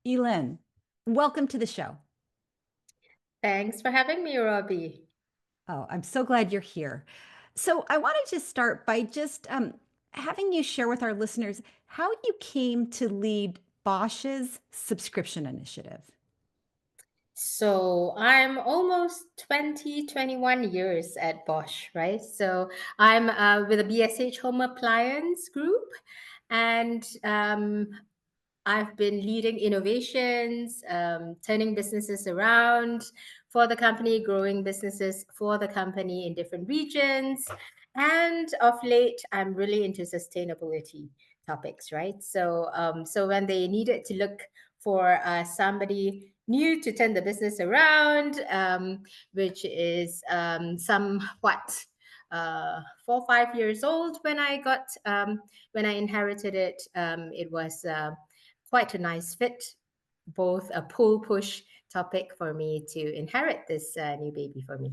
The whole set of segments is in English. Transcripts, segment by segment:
E-Lin, welcome to the show. Thanks for having me, Robbie. Oh, I'm so glad you're here. So I wanted to start by just having you share with our listeners how you came to lead Bosch's subscription initiative. So I'm almost 21 years at Bosch, right? So I'm with the BSH Home Appliance Group, and I've been leading innovations, turning businesses around for the company, growing businesses for the company in different regions. And of late, I'm really into sustainability topics, right? So when they needed to look for somebody new to turn the business around, which is somewhat 4 or 5 years old when I inherited it. It was quite a nice fit, both a pull push topic for me to inherit this new baby for me.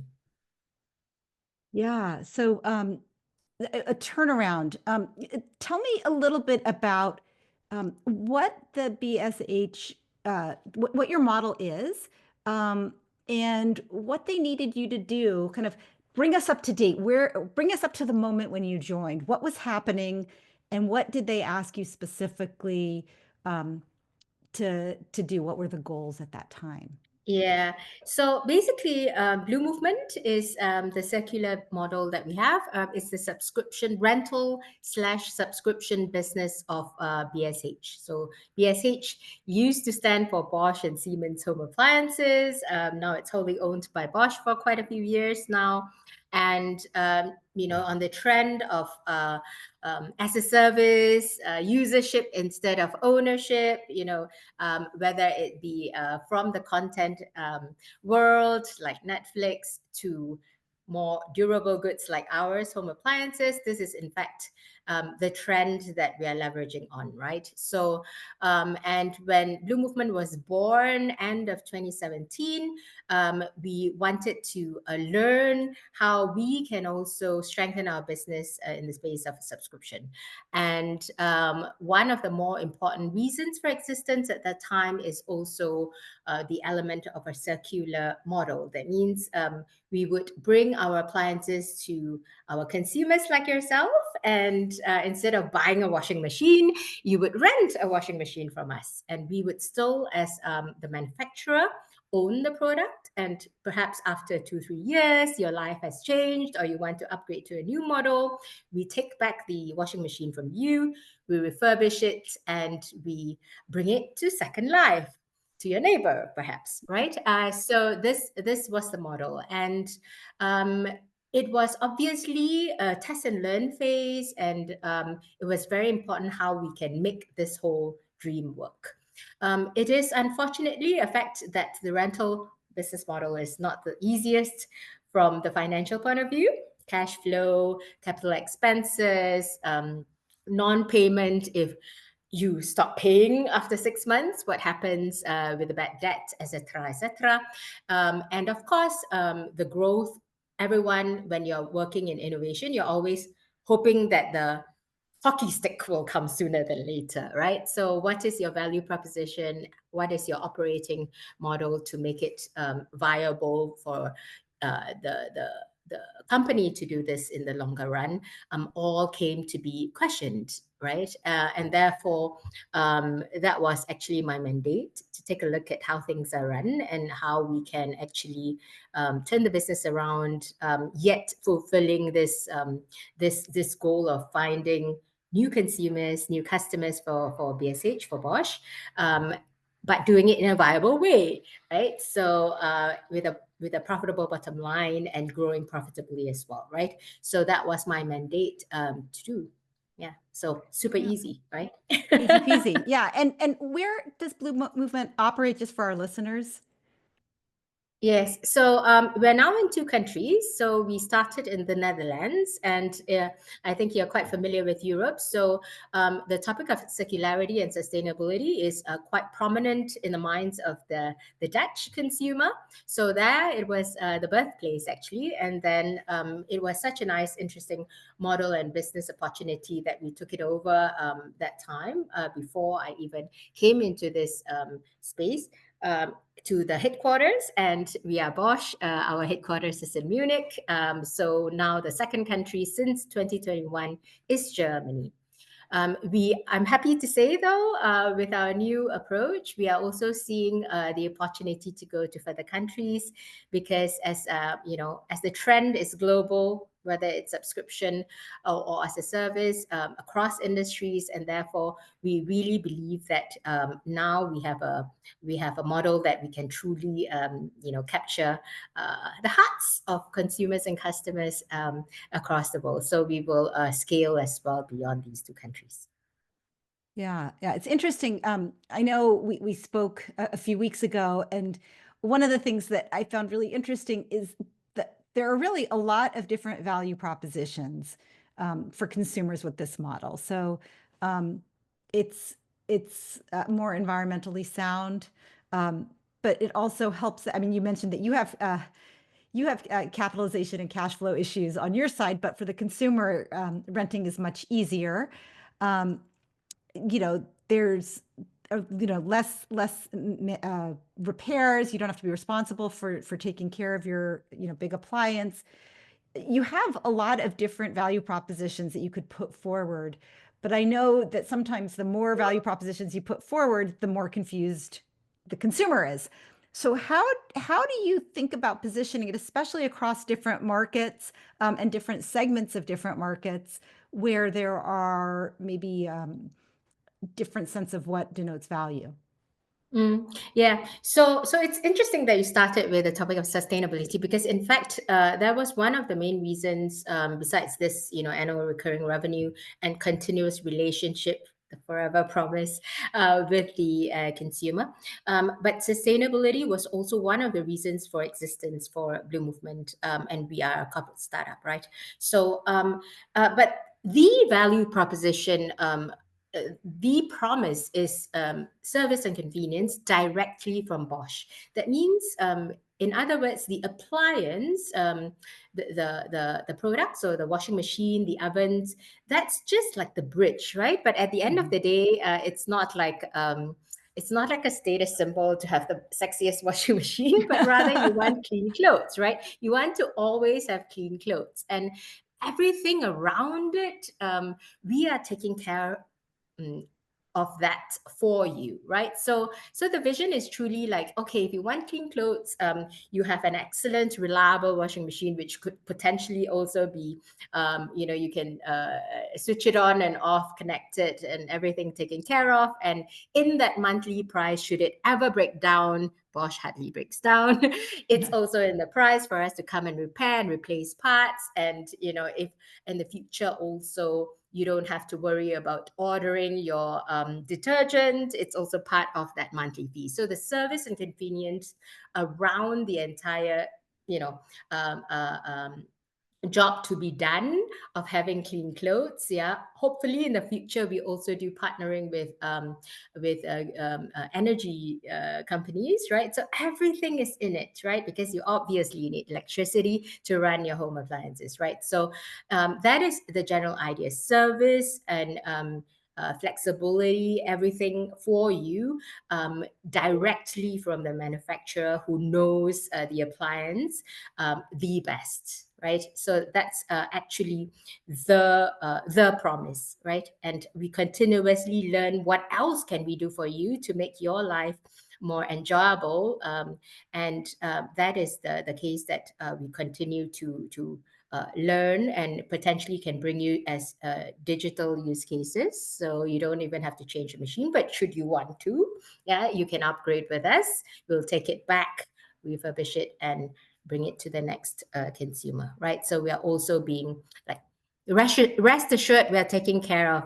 Yeah. So a turnaround. Tell me a little bit about what the BSH, what your model is, and what they needed you to do. Kind of bring us up to date. Bring us up to the moment when you joined. What was happening, and what did they ask you specifically um, to do? What were the goals at that time? Yeah. So basically, BlueMovement is the circular model that we have. It's the subscription rental slash subscription business of BSH. So BSH used to stand for Bosch and Siemens Home Appliances. Now it's wholly owned by Bosch for quite a few years now. And on the trend of as a service, usership instead of ownership, whether it be from the content world like Netflix to more durable goods like ours, home appliances. This is, in fact, the trend that we are leveraging on, right? And when BlueMovement was born, end of 2017, we wanted to learn how we can also strengthen our business in the space of subscription. And one of the more important reasons for existence at that time is also the element of a circular model. That means we would bring our appliances to our consumers like yourself, and instead of buying a washing machine, you would rent a washing machine from us, and we would still, as the manufacturer, own the product. And perhaps after 2 3 years your life has changed or you want to upgrade to a new model, we take back the washing machine from you, we refurbish it, and we bring it to second life to your neighbor, perhaps, right? So this was the model, and um, it was obviously a test and learn phase, and it was very important how we can make this whole dream work. It is unfortunately a fact that the rental business model is not the easiest from the financial point of view. Cash flow, capital expenses, non-payment if you stop paying after 6 months, what happens with the bad debt, etc., etc. And of course, the growth. Everyone, when you're working in innovation, you're always hoping that the hockey stick will come sooner than later, right? So, what is your value proposition? What is your operating model to make it viable for the company to do this in the longer run? All came to be questioned, right? And therefore, that was actually my mandate to take a look at how things are run and how we can actually turn the business around, yet fulfilling this goal of finding new consumers, new customers for BSH, for Bosch, but doing it in a viable way, right? So with a profitable bottom line and growing profitably as well, right? So that was my mandate to do. Yeah. So super Yeah, easy, right? easy peasy. Yeah, and where does Blue Movement operate? Just for our listeners. Yes. So we're now in 2 countries. So we started in the Netherlands, and I think you're quite familiar with Europe. So the topic of circularity and sustainability is quite prominent in the minds of the Dutch consumer. So there it was the birthplace, actually. And then it was such a nice, interesting model and business opportunity that we took it over that time before I even came into this space. To the headquarters, and we are Bosch. Our headquarters is in Munich. So now the second country since 2021 is Germany. I'm happy to say, though, with our new approach, we are also seeing the opportunity to go to further countries because, as as the trend is global, whether it's subscription or as a service across industries, and therefore we really believe that now we have a model that we can truly capture the hearts of consumers and customers across the world. So we will scale as well beyond these 2 countries. Yeah, yeah, it's interesting. I know we spoke a few weeks ago, and one of the things that I found really interesting is that there are really a lot of different value propositions for consumers with this model. So um, it's more environmentally sound, but it also helps. I mean, you mentioned that you have capitalization and cash flow issues on your side, but for the consumer, renting is much easier. Um, there's less repairs. You don't have to be responsible for taking care of your big appliance. You have a lot of different value propositions that you could put forward, but I know that sometimes the more value propositions you put forward, the more confused the consumer is. So how do you think about positioning it, especially across different markets and different segments of different markets, where there are maybe different sense of what denotes value? Yeah, so it's interesting that you started with the topic of sustainability because, in fact, that was one of the main reasons. Besides this, annual recurring revenue and continuous relationship, the forever promise with the consumer. But sustainability was also one of the reasons for existence for BlueMovement, and we are a corporate startup, right? So, but the value proposition. The promise is service and convenience directly from Bosch. That means, in other words, the appliance, the product, so the washing machine, the ovens, that's just like the bridge, right? But at the end of Mhm. the day, it's not like a status symbol to have the sexiest washing machine, but rather you want clean clothes, right? You want to always have clean clothes, and everything around it, we are taking care mm, of that for you, right? So the vision is truly like, okay, if you want clean clothes, you have an excellent reliable washing machine, which could potentially also be you can switch it on and off, connect it, and everything taken care of. And in that monthly price, should it ever break down, Bosch hardly breaks down. It's also in the price for us to come and repair and replace parts. And if in the future also you don't have to worry about ordering your detergent. It's also part of that monthly fee. So the service and convenience around the entire, you know, um, uh, um, job to be done of having clean clothes. Yeah, hopefully in the future we also do partnering with energy companies, right? So everything is in it, right? Because you obviously need electricity to run your home appliances, right? So that is the general idea: service and flexibility, everything for you, directly from the manufacturer who knows the appliance the best, right? So that's actually the promise, right? And we continuously learn what else can we do for you to make your life more enjoyable, and that is the case that we continue to learn and potentially can bring you as digital use cases. So you don't even have to change the machine, but should you want to, yeah, you can upgrade with us. We'll take it back, refurbish it, and bring it to the next consumer, right? So we are also being like rest assured, we're taking care of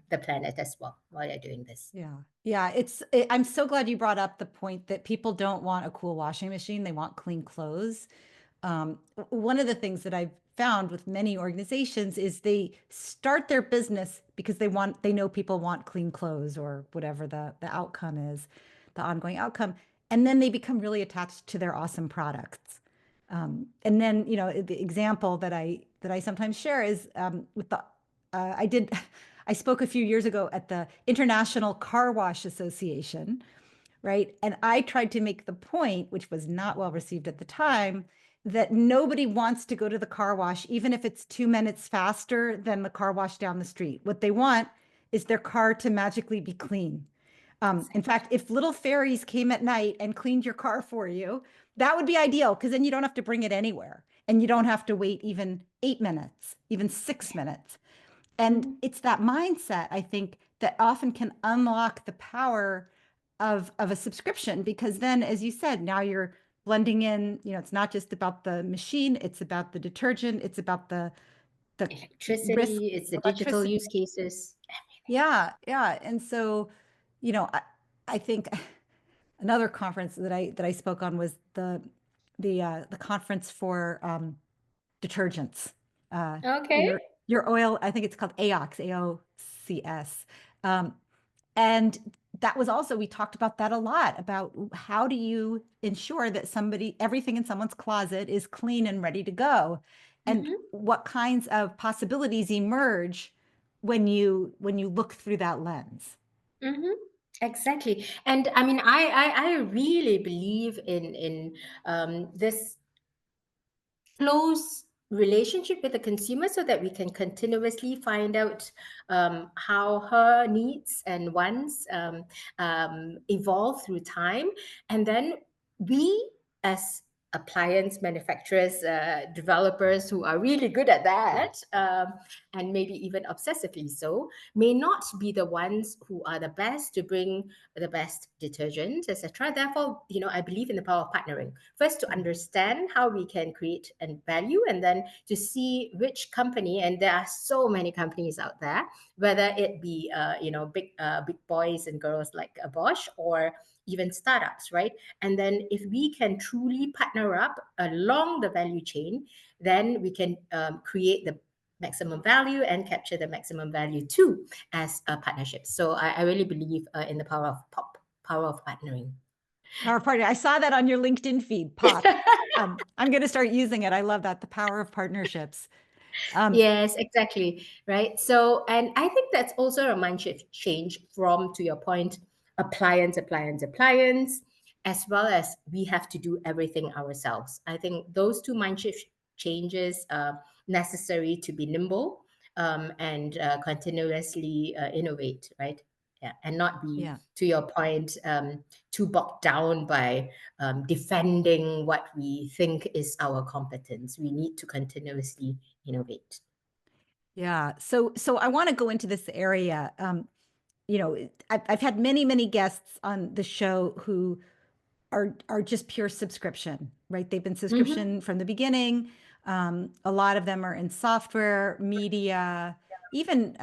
the planet as well while you're doing this. Yeah. I'm so glad you brought up the point that people don't want a cool washing machine. They want clean clothes. One of the things that I've found with many organizations is they start their business because they know people want clean clothes or whatever the outcome is, the ongoing outcome. And then they become really attached to their awesome products. And then, the example that I sometimes share is with I spoke a few years ago at the International Car Wash Association, right? And I tried to make the point, which was not well received at the time, that nobody wants to go to the car wash, even if it's 2 minutes faster than the car wash down the street. What they want is their car to magically be clean. In fact, if little fairies came at night and cleaned your car for you, that would be ideal because then you don't have to bring it anywhere and you don't have to wait even 8 minutes, even 6 minutes. And it's that mindset, I think, that often can unlock the power of a subscription, because then, as you said, now you're blending in, it's not just about the machine, it's about the detergent, it's about the risk, Electricity, it's the digital electricity. use cases. Yeah. And so, I think another conference that I spoke on was the conference for detergents. Okay. Your oil, I think it's called AOX, AOCS. And that was also, we talked about that a lot, about how do you ensure that everything in someone's closet is clean and ready to go, and what kinds of possibilities emerge when you look through that lens. Exactly. And I mean, I really believe in this close relationship with the consumer so that we can continuously find out how her needs and wants evolve through time. And then we, as appliance manufacturers, developers who are really good at that, and maybe even obsessively so, may not be the ones who are the best to bring the best detergent, etc. Therefore, I believe in the power of partnering. First, to understand how we can create and value, and then to see which company, and there are so many companies out there, whether it be big boys and girls like Bosch, or even startups, right? And then if we can truly partner up along the value chain, then we can create the maximum value and capture the maximum value too as a partnership. So I really believe in the power of partnering. Power of partner. I saw that on your LinkedIn feed pop. I'm going to start using it. I love that. The power of partnerships. Yes, exactly. Right. So, and I think that's also a mind shift change from, to your point, appliance, as well as we have to do everything ourselves. I think those two mind shift changes are necessary to be nimble and continuously innovate, right? Yeah, and not be, to your point, too bogged down by defending what we think is our competence. We need to continuously innovate. Yeah. So I want to go into this area. I've had many guests on the show who are just pure subscription, right? They've been subscription from the beginning. A lot of them are in software, media, even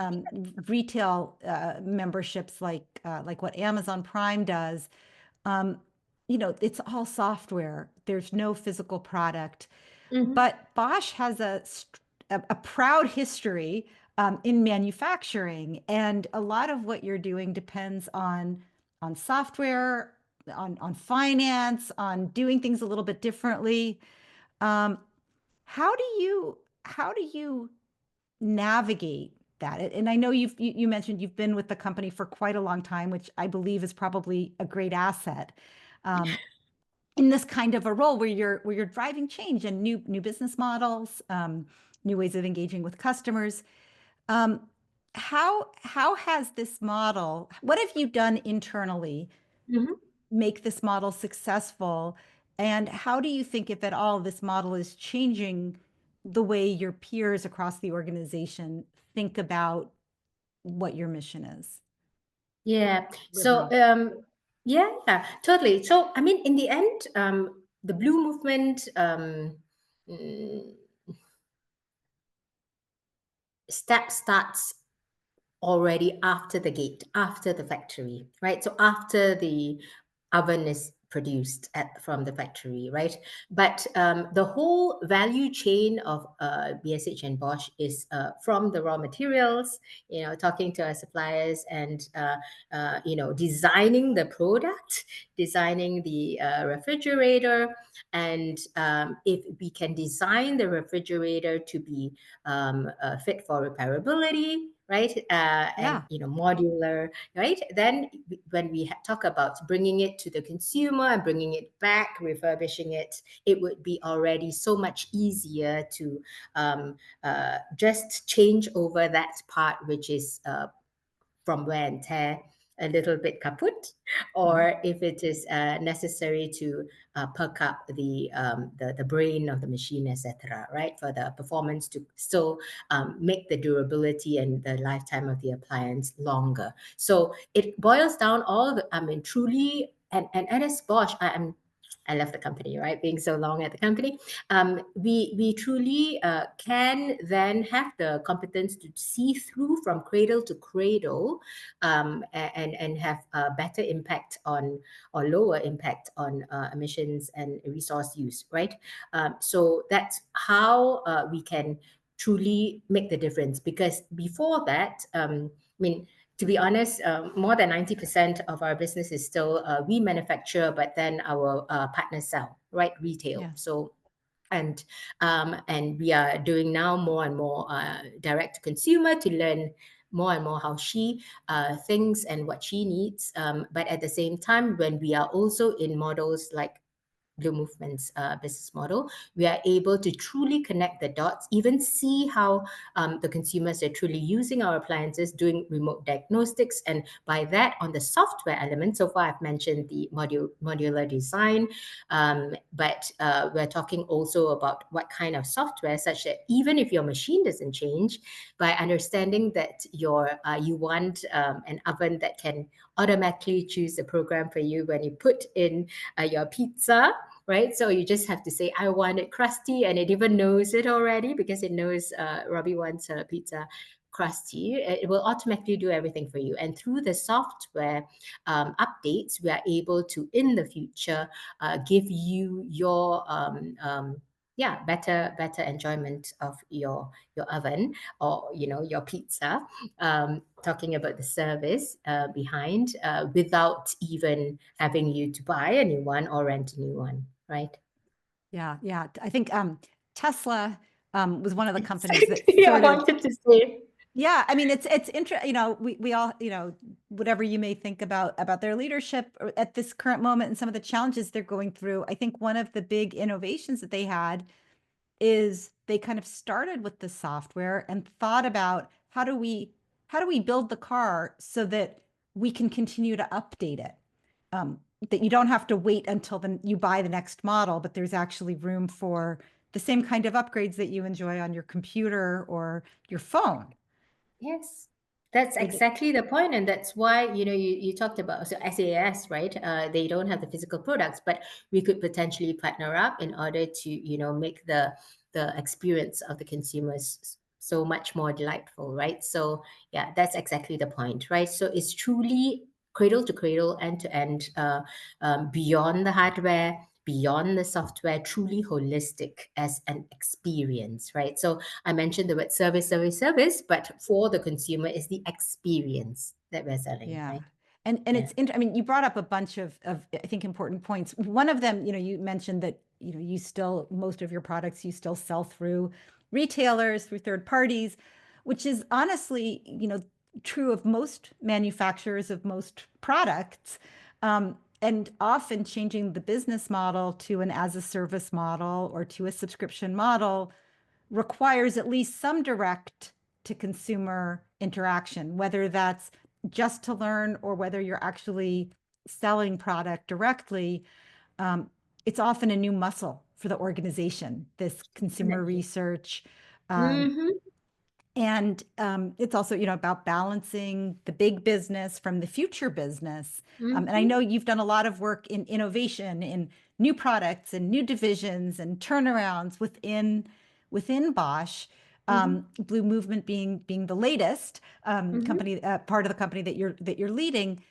retail memberships like what Amazon Prime does. It's all software. There's no physical product. But Bosch has a proud history in manufacturing, and a lot of what you're doing depends on software, on finance, on doing things a little bit differently. How do you navigate that? And I know you mentioned you've been with the company for quite a long time, which I believe is probably a great asset. In this kind of a role where you're driving change and new business models, new ways of engaging with customers. How has this model? What have you done internally make this model successful? And how do you think, if at all, this model is changing the way your peers across the organization think about what your mission is? Yeah. So, yeah, totally. So, I mean, in the end, the BlueMovement mm, step starts already after the gate, after the factory, right? So after the oven is produced from the factory, right? But the whole value chain of BSH and Bosch is from the raw materials, talking to our suppliers and, designing the product, designing the refrigerator. And if we can design the refrigerator to be fit for repairability, right? And Yeah. modular, right? Then when we talk about bringing it to the consumer and bringing it back, refurbishing it, it would be already so much easier to just change over that part, which is from wear and tear, a little bit kaput, Mhm. or if it is necessary to perk up the brain of the machine, etc. Right, for the performance to still make the durability and the lifetime of the appliance longer. So it boils down all the, I mean, truly, and as Bosch, I love the company, right? Being so long at the company, we truly can then have the competence to see through from cradle to cradle, and have a better impact on, or lower impact on, emissions and resource use, right? So that's how we can truly make the difference. Because before that, I mean, to be honest, more than 90% of our business is still we manufacture, but then our partners sell, right? Retail. Yeah. So and we are doing now more and more direct to consumer to learn more and more how she thinks and what she needs. But at the same time, when we are also in models like BlueMovement's business model, we are able to truly connect the dots, even see how the consumers are truly using our appliances, doing remote diagnostics. And by that, on the software element, so far I've mentioned the modular design, but we're talking also about what kind of software, such that even if your machine doesn't change, by understanding that you want an oven that can automatically choose the program for you when you put in your pizza, right? So you just have to say, I want it crusty, and it even knows it already because it knows Robbie wants her pizza crusty. It will automatically do everything for you. And through the software updates, we are able to, in the future, give you your better enjoyment of your oven, or your pizza, talking about the service behind, without even having you to buy a new one or rent a new one, right? Yeah. Yeah. I think Tesla was one of the companies that Exactly. I started. wanted to say. Yeah, I mean, it's interesting, we all, whatever you may think about their leadership at this current moment and some of the challenges they're going through. I think one of the big innovations that they had is they kind of started with the software and thought about how do we build the car so that we can continue to update it. That you don't have to wait until you buy the next model, but there's actually room for the same kind of upgrades that you enjoy on your computer or your phone. Yes, that's So that, exactly the point, and that's why you talked about, so SAS, right? They don't have the physical products, but we could potentially partner up in order to make the experience of the consumers so much more delightful, right? So yeah, that's exactly the point, right? So it's truly cradle to cradle, end to end, beyond the hardware, beyond the software, truly holistic as an experience, right? So I mentioned the word service, service, service, but for the consumer is the experience that we're selling, yeah. right? And Yeah. I mean, you brought up a bunch of I think important points. One of them, you mentioned that, you still, most of your products you still sell through retailers, through third parties, which is honestly, true of most manufacturers of most products. And often changing the business model to an as a service model or to a subscription model requires at least some direct to consumer interaction, whether that's just to learn or whether you're actually selling product directly. Um, it's often a new muscle for the organization, this consumer Definitely. research. Um, Mm-hmm. and it's also, about balancing the big business from the future business. And I Mm-hmm. know you've done a lot of work in innovation, in new products and new divisions and turnarounds within Bosch. BlueMovement being the latest Mhm. company, part of the company that you're leading.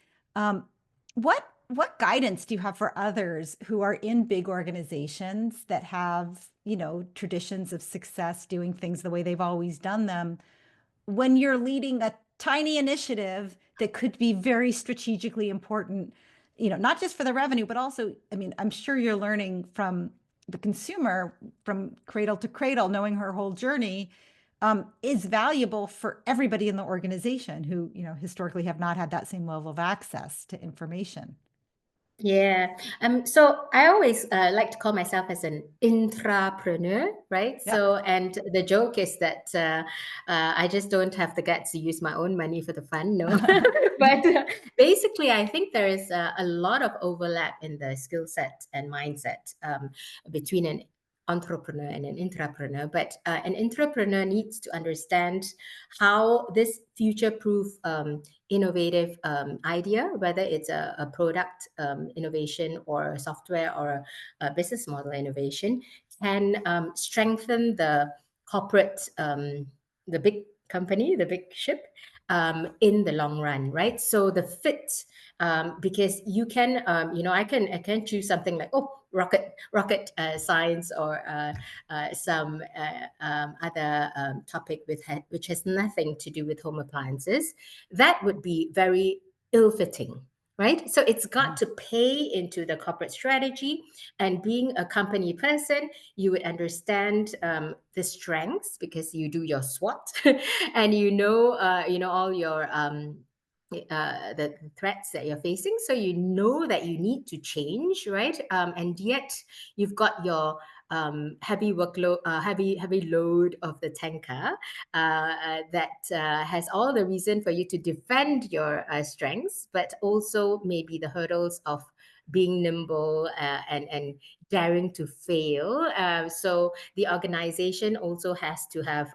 What guidance do you have for others who are in big organizations that have, traditions of success, doing things the way they've always done them, when you're leading a tiny initiative that could be very strategically important, not just for the revenue, but also, I mean, I'm sure you're learning from the consumer from cradle to cradle, knowing her whole journey, is valuable for everybody in the organization who, historically have not had that same level of access to information. Yeah. So I always like to call myself as an intrapreneur, right? Yep. So, and the joke is that I just don't have the guts to use my own money for the fun, no. But basically, I think there is a lot of overlap in the skill set and mindset between an entrepreneur and an intrapreneur. But an intrapreneur needs to understand how this future-proof innovative idea, whether it's a product innovation or a software or a business model innovation, can strengthen the corporate, the big company, the big ship in the long run, right? So the fit, because you can, I can choose something like, oh, rocket science or some other topic which has nothing to do with home appliances. That would be very ill-fitting, right? So it's got to pay into the corporate strategy. And being a company person, you would understand the strengths because you do your SWOT, and all your the threats that you're facing. So you know that you need to change, right? And yet you've got your heavy workload, heavy load of the tanker that has all the reason for you to defend your strengths, but also maybe the hurdles of being nimble and daring to fail. So the organization also has to have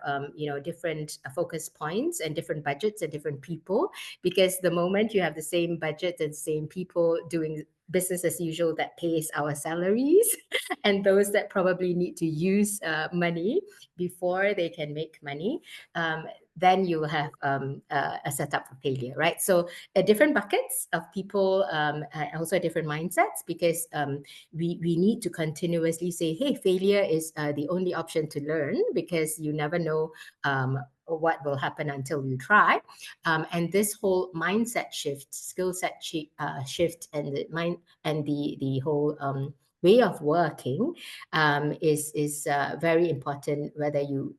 different focus points and different budgets and different people, because the moment you have the same budget and same people doing business as usual that pays our salaries and those that probably need to use money before they can make money, then you will have a setup for failure, right? So different buckets of people, also different mindsets, because we need to continuously say, hey, failure is the only option to learn, because you never know what will happen until you try. And this whole mindset shift, skill set shift, and the whole way of working is very important, whether you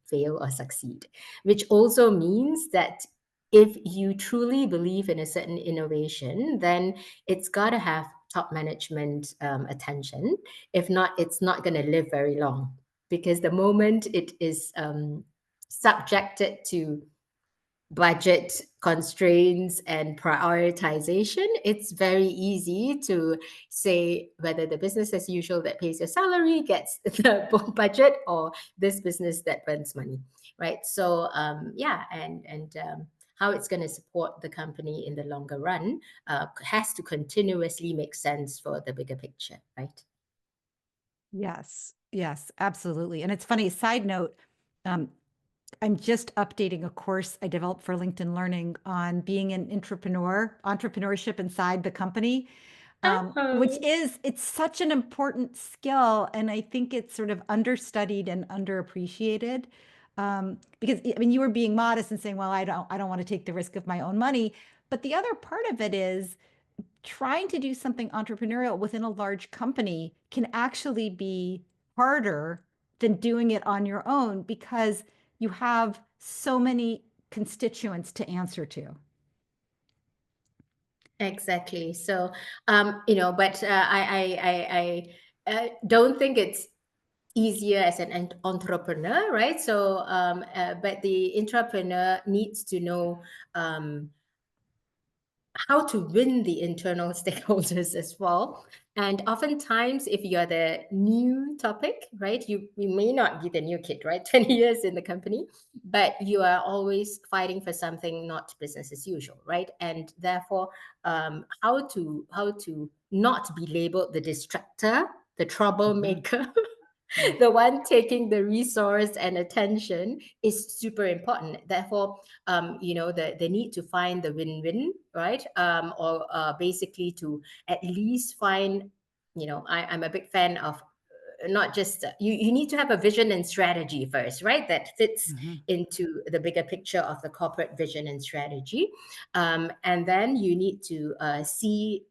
fail or succeed. Which also means that if you truly believe in a certain innovation, then it's got to have top management attention. If not, it's not going to live very long, because the moment it is subjected to budget constraints and prioritization, it's very easy to say whether the business as usual that pays your salary gets the budget, or this business that burns money, right? So how it's going to support the company in the longer run has to continuously make sense for the bigger picture, right? Yes, yes, absolutely. And it's funny, side note, um, I'm just updating a course I developed for LinkedIn Learning on being an entrepreneurship inside the company, which Oh, it's such an important skill. And I think it's sort of understudied and underappreciated. Because I mean, you were being modest and saying, well, I don't want to take the risk of my own money. But the other part of it is trying to do something entrepreneurial within a large company can actually be harder than doing it on your own, because you have so many constituents to answer to. exactly. So, but I don't think it's easier as an entrepreneur, right? So, but the entrepreneur needs to know how to win the internal stakeholders as well. And oftentimes, if you're the new topic, right, you may not be the new kid, right? 20 years in the company, but you are always fighting for something not business as usual, right? And therefore, how to not be labeled the distractor, the Mhm. troublemaker, Yeah. The one taking the resource and attention is super important. Therefore, the need to find the win-win, right? Or basically to at least find, I'm a big fan of not just you need to have a vision and strategy first, right? That fits Mhm. into the bigger picture of the corporate vision and strategy. And then you need to see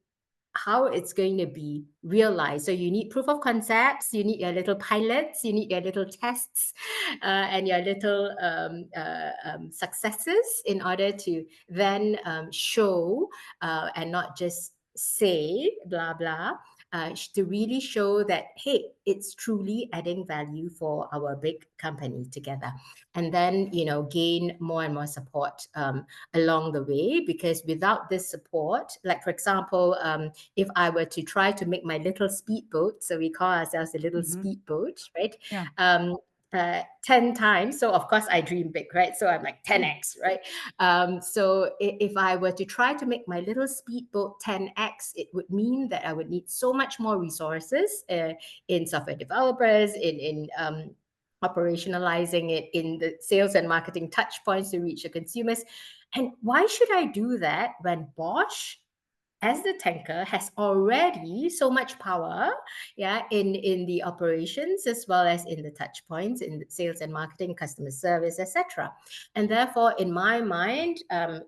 how it's going to be realized. So you need proof of concepts, you need your little pilots, you need your little tests, and your little successes in order to then show and not just say blah blah. To really show that, hey, it's truly adding value for our big company together, and then gain more and more support along the way. Because without this support, like for example, if I were to try to make my little speedboat, so we call ourselves a little Mhm. speedboat, right? Yeah. 10 times. So of course I dream big, right? So I'm like Mm. 10x, right? So if I were to try to make my little speedboat 10x, it would mean that I would need so much more resources in software developers, in operationalizing it, in the sales and marketing touch points to reach the consumers. And why should I do that when Bosch, as the tanker, has already so much power, yeah, in the operations as well as in the touch points in the sales and marketing, customer service, etc. And therefore, in my mind,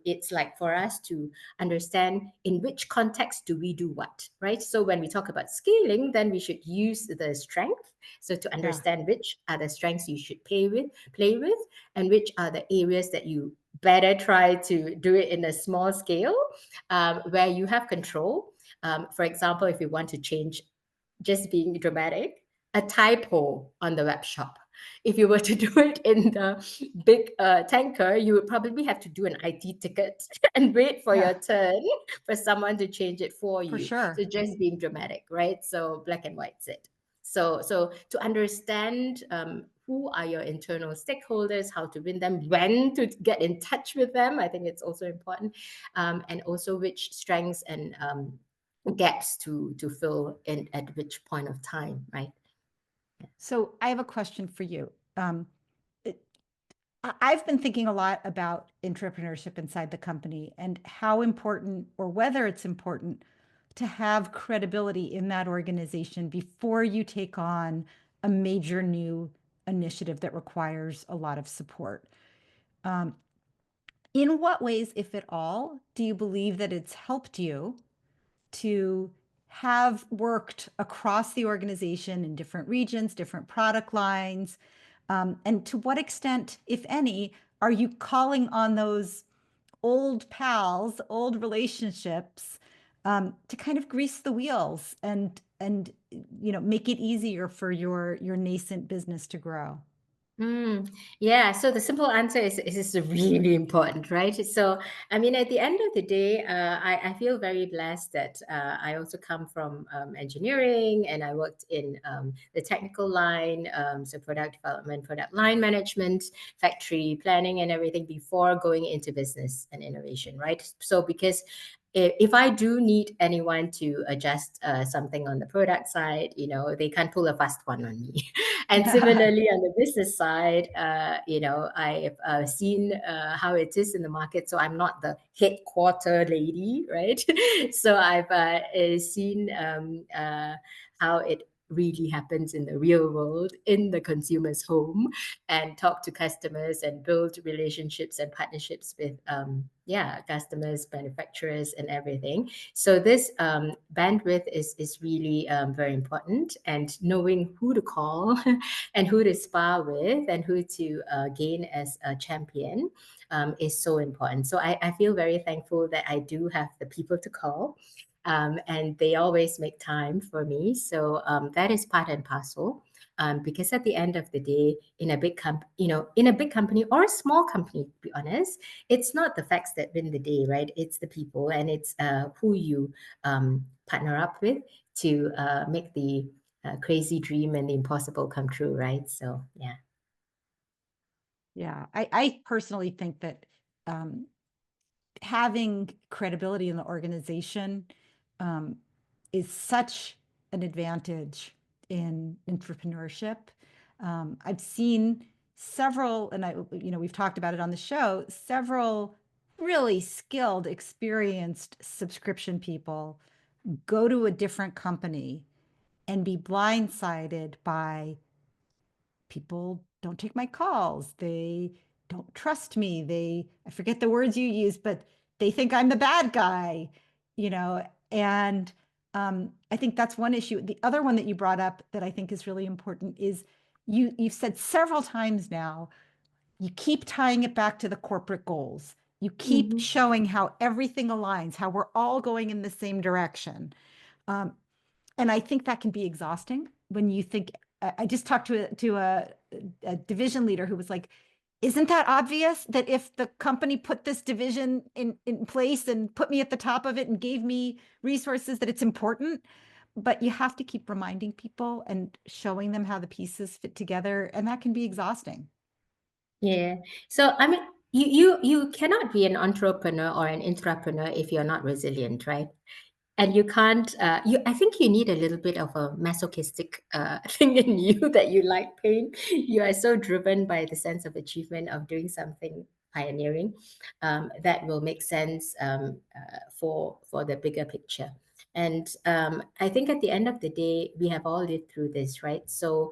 it's like for us to understand in which context do we do what, right? So when we talk about scaling, then we should use the strength. So to Yeah. understand which are the strengths you should play with, and which are the areas that you better try to do it in a small scale, where you have control. For example, if you want to change, just being dramatic, a typo on the web shop. If you were to do it in the big tanker, you would probably have to do an IT ticket and wait for Yeah. your turn for someone to change it for For you. So sure. just being dramatic, right? So black and white's it. So to understand who are your internal stakeholders, how to win them, when to get in touch with them, I think it's also important, and also which strengths and gaps to fill in at which point of time, right? So I have a question for you. It- I've been thinking a lot about entrepreneurship inside the company and how important or whether it's important to have credibility in that organization before you take on a major new initiative that requires a lot of support. Um, in what ways, if at all, do you believe that it's helped you to have worked across the organization in different regions, different product lines? And to what extent, if any, are you calling on those old pals, old relationships, to kind of grease the wheels and make it easier for your nascent business to grow? Mm, yeah, so the simple answer is really important, right? So, I mean, at the end of the day, I feel very blessed that I also come from engineering, and I worked in the technical line, so product development, product line management, factory planning, and everything before going into business and innovation, right? So, because if I do need anyone to adjust something on the product side, they can't pull a fast one on me. And similarly, on the business side, I've seen how it is in the market. So I'm not the headquarter lady, right? So I've seen how it really happens in the real world, in the consumer's home, and talk to customers and build relationships and partnerships with customers, manufacturers, and everything. So this bandwidth is really very important, and knowing who to call and who to spar with and who to gain as a champion is so important. So I feel very thankful that I do have the people to call. And they always make time for me. So that is part and parcel. Because at the end of the day, in a big company or a small company, to be honest, it's not the facts that win the day, right? It's the people, and it's who you partner up with to make the crazy dream and the impossible come true, right? So yeah. Yeah, I personally think that having credibility in the organization um, is such an advantage in entrepreneurship. I've seen several, and we've talked about it on the show, several really skilled, experienced subscription people go to a different company and be blindsided by people don't take my calls. They don't trust me. I forget the words you use, but they think I'm the bad guy, and I think that's one issue. The other one that you brought up that I think is really important is you've said several times now, you keep tying it back to the corporate goals. You keep Mhm. showing how everything aligns, how we're all going in the same direction. Um, and I think that can be exhausting when you think. I just talked to a division leader who was like, "Isn't that obvious that if the company put this division in place and put me at the top of it and gave me resources, that it's important?" But you have to keep reminding people and showing them how the pieces fit together, and that can be exhausting. Yeah. So I mean, you cannot be an entrepreneur or an intrapreneur if you're not resilient, right? And you can't. I think you need a little bit of a masochistic thing in you that you like pain. You are so driven by the sense of achievement of doing something pioneering that will make sense for the bigger picture. And I think at the end of the day, we have all lived through this, right? So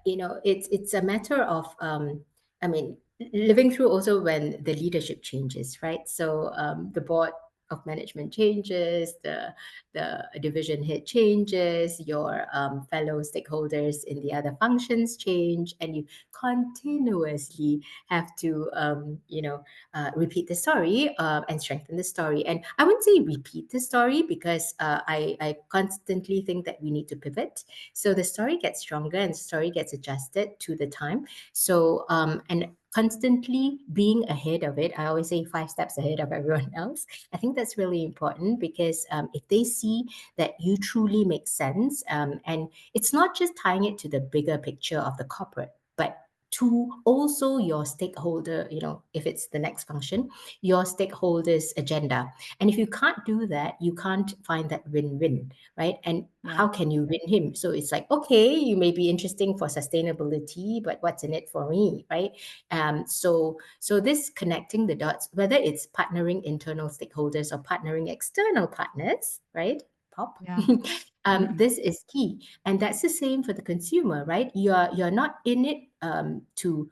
it's a matter of I mean, living through also when the leadership changes, right? So the board of management changes, the division head changes, your fellow stakeholders in the other functions change, and you continuously have to repeat the story and strengthen the story. And I wouldn't say repeat the story because I constantly think that we need to pivot. So the story gets stronger and the story gets adjusted to the time. So and constantly being ahead of it. I always say 5 steps ahead of everyone else. I think that's really important because if they see that you truly make sense, and it's not just tying it to the bigger picture of the corporate, but to also your stakeholder, if it's the next function, your stakeholders' agenda. And if you can't do that, you can't find that win-win, right? And Yeah. how can you win him? So it's like, okay, you may be interesting for sustainability, but what's in it for me, right? So this connecting the dots, whether it's partnering internal stakeholders or partnering external partners, right? Pop. Yeah. This is key, and that's the same for the consumer, right? You're not in it to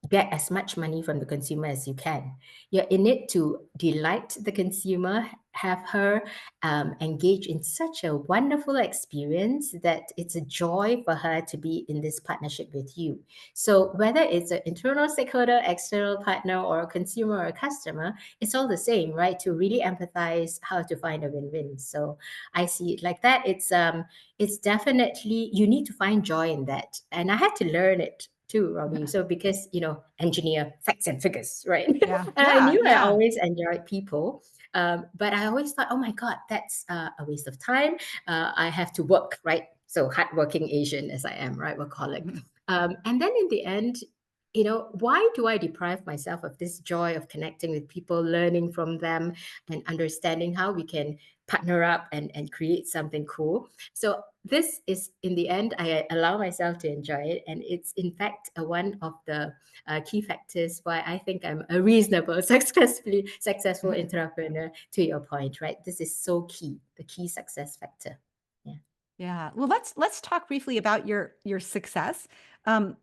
get as much money from the consumer as you can. You're in it to delight the consumer, have her engage in such a wonderful experience that it's a joy for her to be in this partnership with you. So whether it's an internal stakeholder, external partner, or a consumer or a customer, it's all the same, right? To really empathize how to find a win-win. So I see it like that. It's definitely you need to find joy in that, and I had to learn it too, Robbie. So because engineer facts and figures, right? Yeah. And I Yeah. knew I Yeah. always enjoyed people, but I always thought, oh my god, that's a waste of time. I have to work, right? So hardworking Asian as I am, right? Workaholic. And then in the end, why do I deprive myself of this joy of connecting with people, learning from them, and understanding how we can partner up and create something cool? So this is, in the end, I allow myself to enjoy it, and it's in fact one of the key factors why I think I'm a reasonable, successful entrepreneur. To your point, right? This is so key, the key success factor. Yeah. Yeah. Well, let's talk briefly about your success. Um,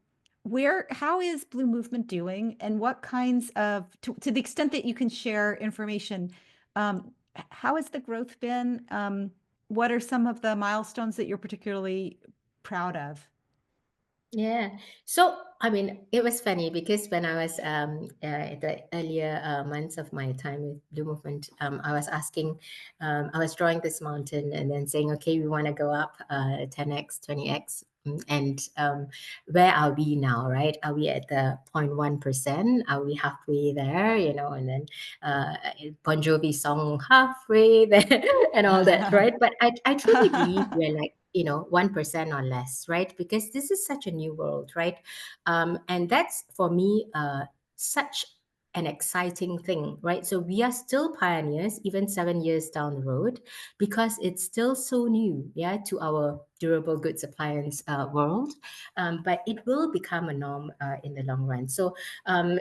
how is Blue Movement doing, and what kinds of, to the extent that you can share information, how has the growth been? What are some of the milestones that you're particularly proud of? Yeah. So, I mean, it was funny because when I was at the earlier months of my time with Blue Movement, I was asking, I was drawing this mountain and then saying, okay, we want to go up 10x, 20x. And where are we now, right? Are we at the 0.1%? Are we halfway there, and then Bon Jovi song halfway there and all that, right? But I truly believe we're like, 1% or less, right? Because this is such a new world, right? And that's for me such an exciting thing, right? So we are still pioneers, even 7 years down the road, because it's still so new, yeah, to our durable goods appliance world. But it will become a norm in the long run. So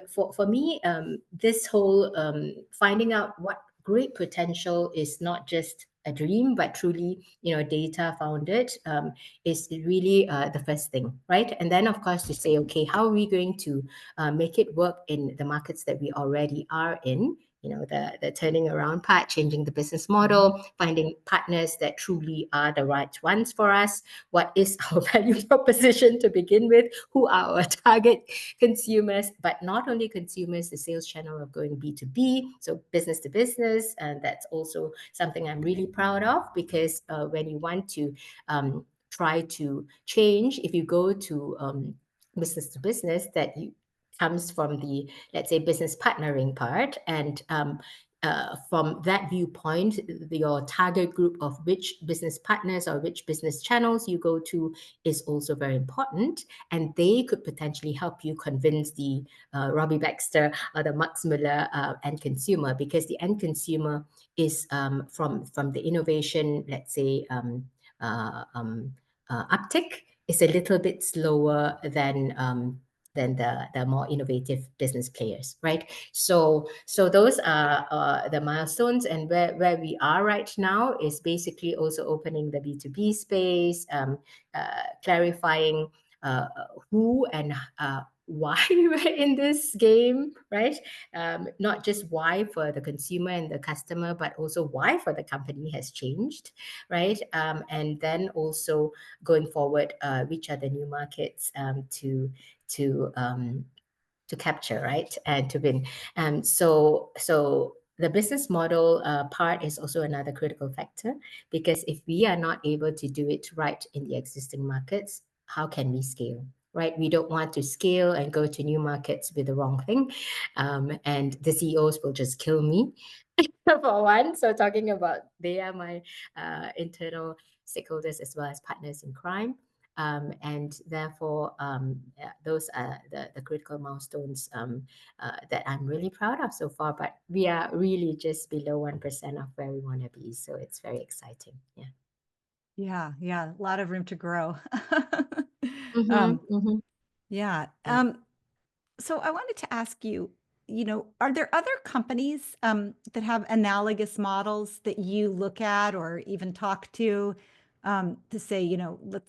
for me, this whole finding out what great potential is not just a dream, but truly, data founded, is really the first thing, right? And then, of course, to say, okay, how are we going to make it work in the markets that we already are in? The turning around part, changing the business model, finding partners that truly are the right ones for us. What is our value proposition to begin with? Who are our target consumers? But not only consumers, the sales channel of going B2B, so business to business. And that's also something I'm really proud of, because when you want to try to change, if you go to business to business, that you comes from the, let's say, business partnering part. And from that viewpoint, your target group of which business partners or which business channels you go to is also very important. And they could potentially help you convince the Robbie Baxter or the Max Muller end consumer, because the end consumer is from the innovation, let's say, uptick is a little bit slower than the more innovative business players, right? So those are the milestones, and where we are right now is basically also opening the B2B space, clarifying who and why we're in this game, right? Not just why for the consumer and the customer, but also why for the company has changed, right? And then also going forward, which are the new markets to capture, right, and to win. So the business model part is also another critical factor, because if we are not able to do it right in the existing markets, how can we scale? Right, we don't want to scale and go to new markets with the wrong thing, and the CEOs will just kill me for one. So talking about, they are my internal stakeholders as well as partners in crime. And therefore, yeah, those are the critical milestones that I'm really proud of so far. But we are really just below 1% of where we want to be. So it's very exciting. Yeah. Yeah, yeah, a lot of room to grow. Mm-hmm, Um, mm-hmm. yeah. Yeah. So I wanted to ask you, are there other companies that have analogous models that you look at or even talk to say,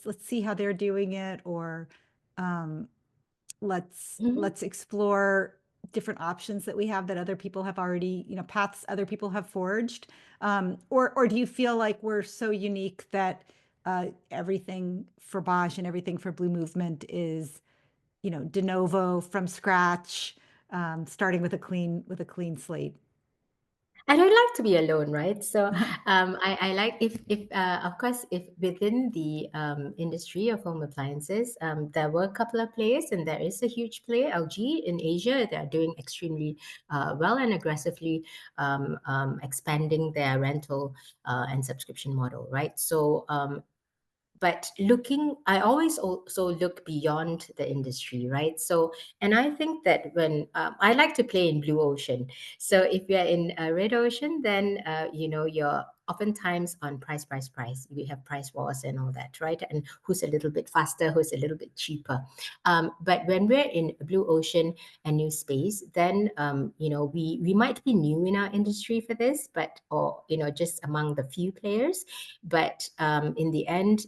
let's see how they're doing it, or um, Mm-hmm. let's explore different options that we have that other people have already, paths other people have forged, or do you feel like we're so unique that everything for Bosch and everything for BlueMovement is, de novo from scratch, starting with a clean slate? I don't like to be alone, right? So I like, if of course, if within the industry of home appliances, there were a couple of players, and there is a huge player, LG in Asia. They are doing extremely well and aggressively expanding their rental and subscription model, right? So but I always also look beyond the industry, right? So, and I think that when I like to play in blue ocean. So if you're in a red ocean, then you're oftentimes on price. We have price wars and all that, right? And who's a little bit faster, who's a little bit cheaper. But when we're in blue ocean and new space, then we might be new in our industry for this, but or just among the few players. But in the end,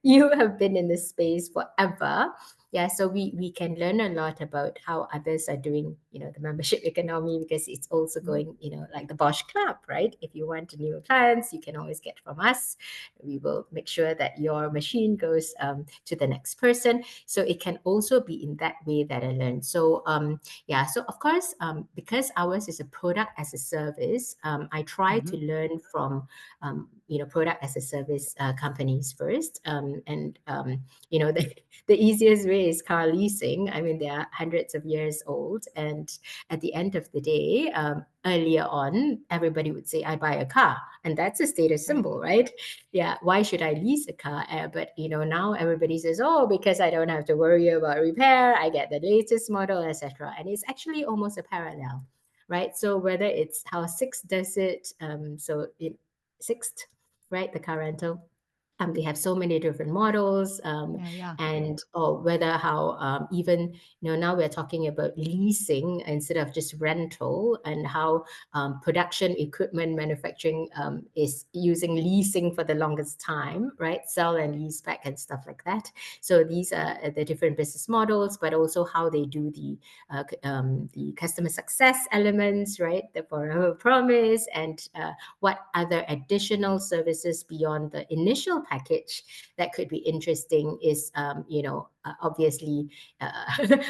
you have been in this space forever. Yeah, so we can learn a lot about how others are doing, the membership economy, because it's also going, like the Bosch Club, right? If you want new clients, you can always get from us. We will make sure that your machine goes to the next person. So it can also be in that way that I learned. So yeah, so of course, because ours is a product as a service, I try to learn from product as a service companies first, and the easiest way is car leasing. I mean, they are hundreds of years old. And at the end of the day, earlier on, everybody would say, I buy a car. And that's a status symbol, right? Yeah. Why should I lease a car? But, now everybody says, oh, because I don't have to worry about repair. I get the latest model, etc. And it's actually almost a parallel, right? So whether it's how Sixt does it, Sixt, right, the car rental, they have so many different models, Yeah. and or whether how even now we're talking about leasing instead of just rental, and how production equipment manufacturing is using leasing for the longest time, right? Sell and lease back and stuff like that. So these are the different business models, but also how they do the customer success elements, right? The forever promise, and what other additional services beyond the initial package that could be interesting is, obviously,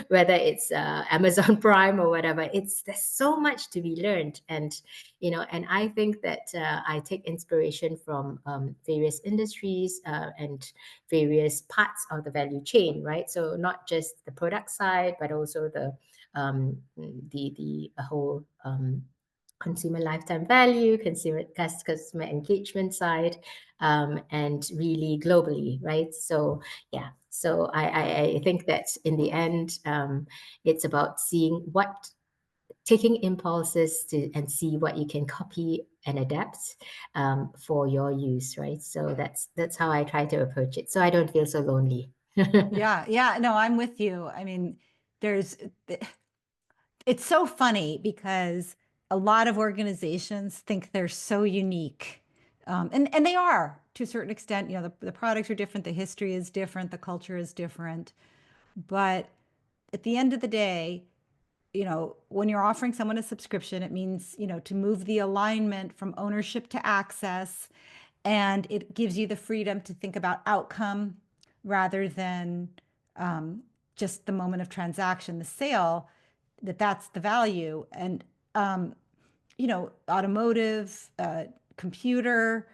whether it's Amazon Prime or whatever, there's so much to be learned. And, and I think that I take inspiration from various industries and various parts of the value chain, right? So not just the product side, but also the whole consumer lifetime value, customer engagement side, and really globally, right? So yeah, so I think that in the end, it's about taking impulses and see what you can copy and adapt for your use, right? So that's how I try to approach it, so I don't feel so lonely. Yeah. No, I'm with you. I mean, it's so funny because a lot of organizations think they're so unique. And they are to a certain extent. The products are different, the history is different, the culture is different. But at the end of the day, when you're offering someone a subscription, it means, to move the alignment from ownership to access. And it gives you the freedom to think about outcome rather than just the moment of transaction, the sale, that's the value. And, automotive, computer,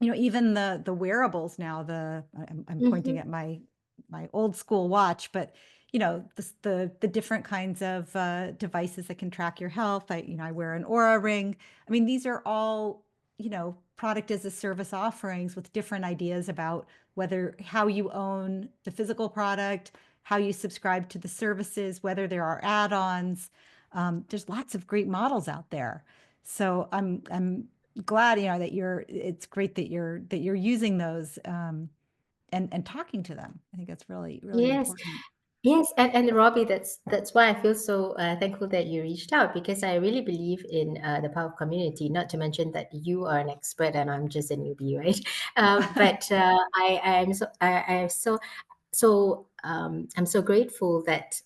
even the wearables now, I'm pointing at my old school watch, but the different kinds of devices that can track your health. I wear an Aura ring. I mean, these are all product as a service offerings with different ideas about how you own the physical product, how you subscribe to the services, whether there are add-ons. There's lots of great models out there. So I'm glad, it's great that you're using those, and talking to them. I think that's really, really Yes. important. Yes, and Robbie, that's why I feel so thankful that you reached out, because I really believe in the power of community. Not to mention that you are an expert and I'm just a newbie, right? But I'm so grateful that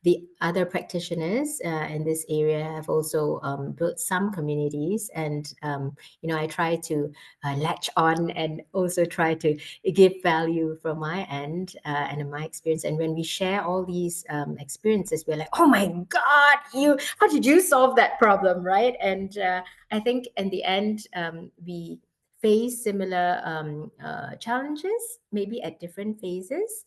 the other practitioners in this area have also built some communities, and I try to latch on and also try to give value from my end and in my experience. And when we share all these experiences, we're like, oh my God, how did you solve that problem, right? And I think in the end, we face similar challenges, maybe at different phases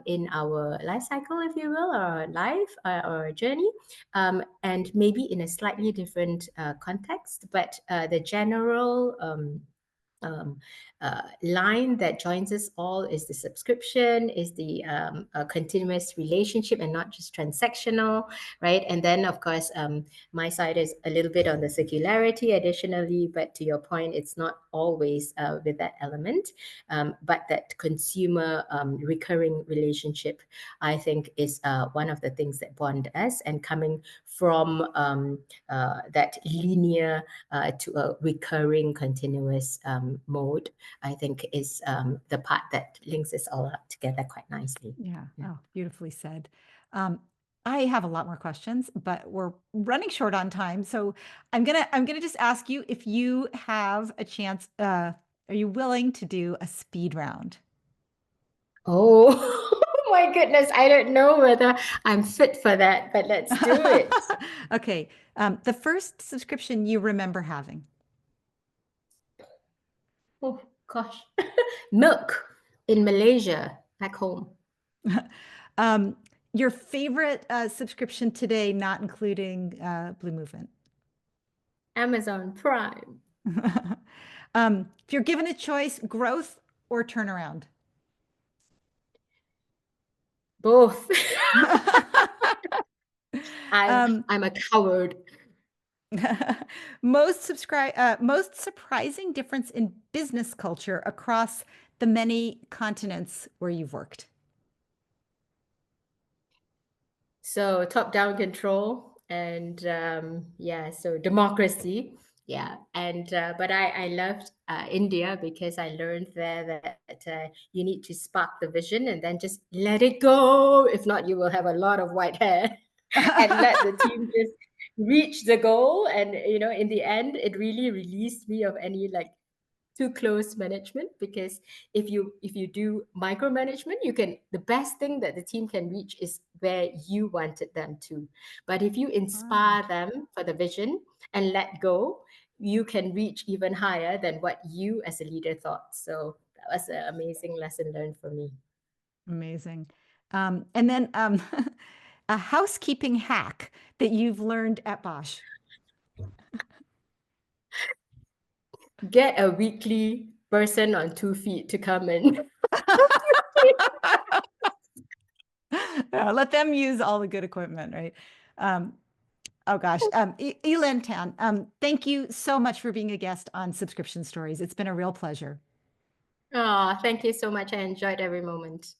in our life cycle, if you will, or our life or journey, and maybe in a slightly different context, but the general line that joins us all is the subscription, is the continuous relationship and not just transactional, right? And then, of course, my side is a little bit on the circularity additionally, but to your point, it's not always with that element, but that consumer recurring relationship, I think, is one of the things that bond us. And coming from that linear to a recurring continuous mode, I think is the part that links us all up together quite nicely. Yeah. Oh, beautifully said. I have a lot more questions, but we're running short on time. So I'm gonna just ask you if you have a chance. Are you willing to do a speed round? Oh, my goodness. I don't know whether I'm fit for that, but let's do it. Okay. The first subscription you remember having? Oh, gosh. Milk in Malaysia. back home. Um, your favorite subscription today, not including BlueMovement. Amazon Prime. If you're given a choice, growth or turnaround? Both. I'm Um, I'm a coward. most surprising difference in business culture across the many continents where you've worked. So top-down control and yeah, so democracy. Yeah, and but I loved India because I learned there that you need to spark the vision and then just let it go. If not, you will have a lot of white hair, and let the team just reach the goal. And in the end, it really released me of any like too close management, because if you do micromanagement, you can, the best thing that the team can reach is where you wanted them to. But if you Ah, inspire them for the vision and let go, you can reach even higher than what you as a leader thought. So that was an amazing lesson learned for me. amazing. And then a housekeeping hack that you've learned at Bosch. Get a weekly person on 2 feet to come in. Let them use all the good equipment, right? Um, oh gosh. E-Lin Tan, thank you so much for being a guest on Subscription Stories. It's been a real pleasure. Oh, thank you so much. I enjoyed every moment.